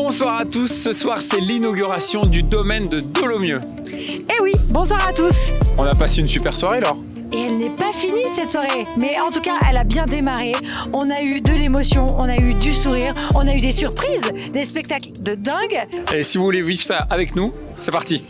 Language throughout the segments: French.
Bonsoir à tous, ce soir c'est l'inauguration du domaine de Dolomieu. Eh oui, bonsoir à tous. On a passé une super soirée Laure. Et elle n'est pas finie cette soirée, mais en tout cas elle a bien démarré. On a eu de l'émotion, on a eu du sourire, on a eu des surprises, des spectacles de dingue. Et si vous voulez vivre ça avec nous, c'est parti.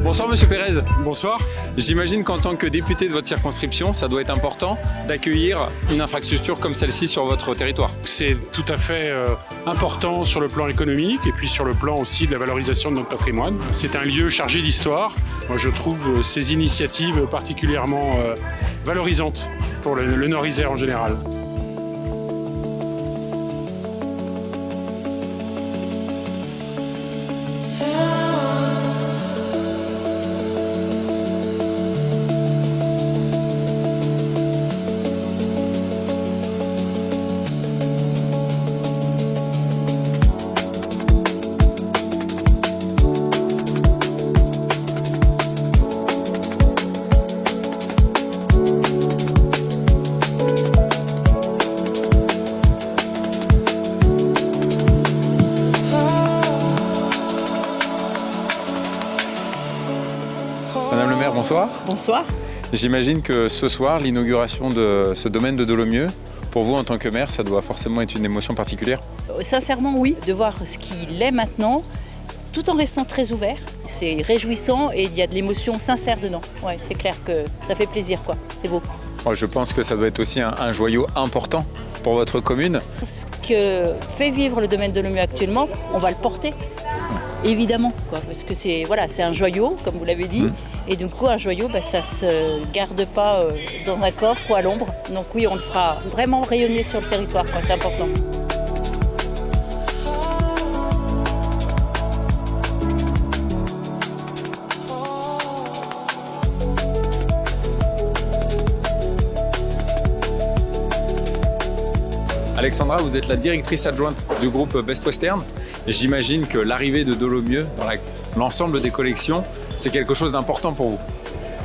Bonsoir Monsieur Pérez. Bonsoir. J'imagine qu'en tant que député de votre circonscription, ça doit être important d'accueillir une infrastructure comme celle-ci sur votre territoire. C'est tout à fait important sur le plan économique et puis sur le plan aussi de la valorisation de notre patrimoine. C'est un lieu chargé d'histoire. Moi je trouve ces initiatives particulièrement valorisantes pour le Nord-Isère en général. Madame le maire, bonsoir. Bonsoir. J'imagine que ce soir, l'inauguration de ce domaine de Dolomieu, pour vous en tant que maire, ça doit forcément être une émotion particulière. Sincèrement, oui. De voir ce qu'il est maintenant, tout en restant très ouvert, c'est réjouissant et il y a de l'émotion sincère dedans. Ouais, c'est clair que ça fait plaisir, quoi. C'est beau. Je pense que ça doit être aussi un joyau important pour votre commune. Ce que fait vivre le domaine de Dolomieu actuellement, on va le porter. Évidemment, quoi, parce que c'est un joyau, comme vous l'avez dit, et du coup un joyau, ça se garde pas dans un coffre ou à l'ombre. Donc oui, on le fera vraiment rayonner sur le territoire, quoi, c'est important. Alexandra, vous êtes la directrice adjointe du groupe Best Western. J'imagine que l'arrivée de Dolomieu dans l'ensemble des collections, c'est quelque chose d'important pour vous.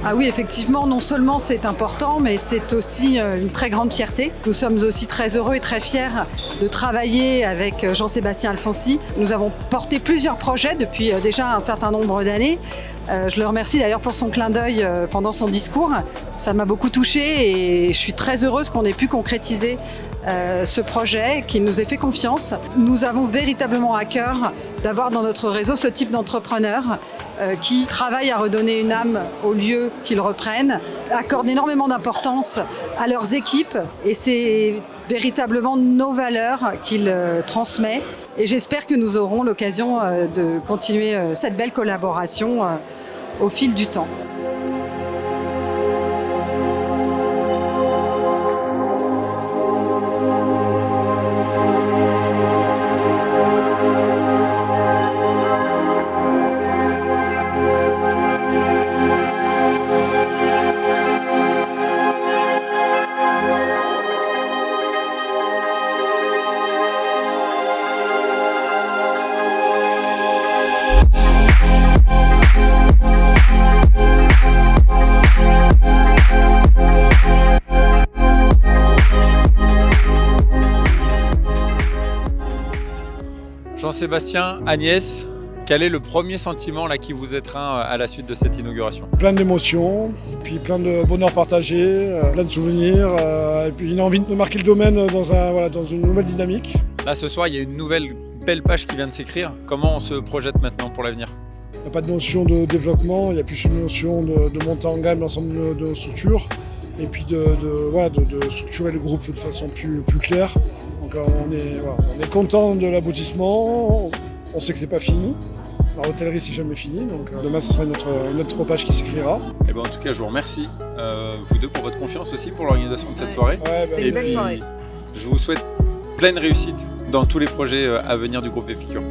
Ah oui, effectivement, non seulement c'est important, mais c'est aussi une très grande fierté. Nous sommes aussi très heureux et très fiers de travailler avec Jean-Sébastien Alfonsi. Nous avons porté plusieurs projets depuis déjà un certain nombre d'années. Je le remercie d'ailleurs pour son clin d'œil pendant son discours. Ça m'a beaucoup touchée et je suis très heureuse qu'on ait pu concrétiser ce projet, qu'il nous ait fait confiance. Nous avons véritablement à cœur d'avoir dans notre réseau ce type d'entrepreneurs qui travaillent à redonner une âme aux lieux qu'ils reprennent, accordent énormément d'importance à leurs équipes et c'est véritablement nos valeurs qu'il transmet. Et j'espère que nous aurons l'occasion de continuer cette belle collaboration au fil du temps. Jean-Sébastien, Agnès, quel est le premier sentiment là, qui vous étreint à la suite de cette inauguration? Plein d'émotions, puis plein de bonheur partagé, plein de souvenirs, et puis une envie de marquer le domaine dans une nouvelle dynamique. Là ce soir, il y a une nouvelle belle page qui vient de s'écrire. Comment on se projette maintenant pour l'avenir? Il n'y a pas de notion de développement, il y a plus une notion de monter en gamme l'ensemble de nos structures. Et puis de structurer le groupe de façon plus claire. Donc on est content de l'aboutissement, on sait que c'est pas fini, La hôtellerie, c'est jamais fini, donc demain, ce sera une autre page qui s'écrira. Et ben, en tout cas, je vous remercie, vous deux, pour votre confiance aussi, pour l'organisation de cette soirée. Ouais, C'est une belle soirée. Je vous souhaite pleine réussite dans tous les projets à venir du groupe Épicure.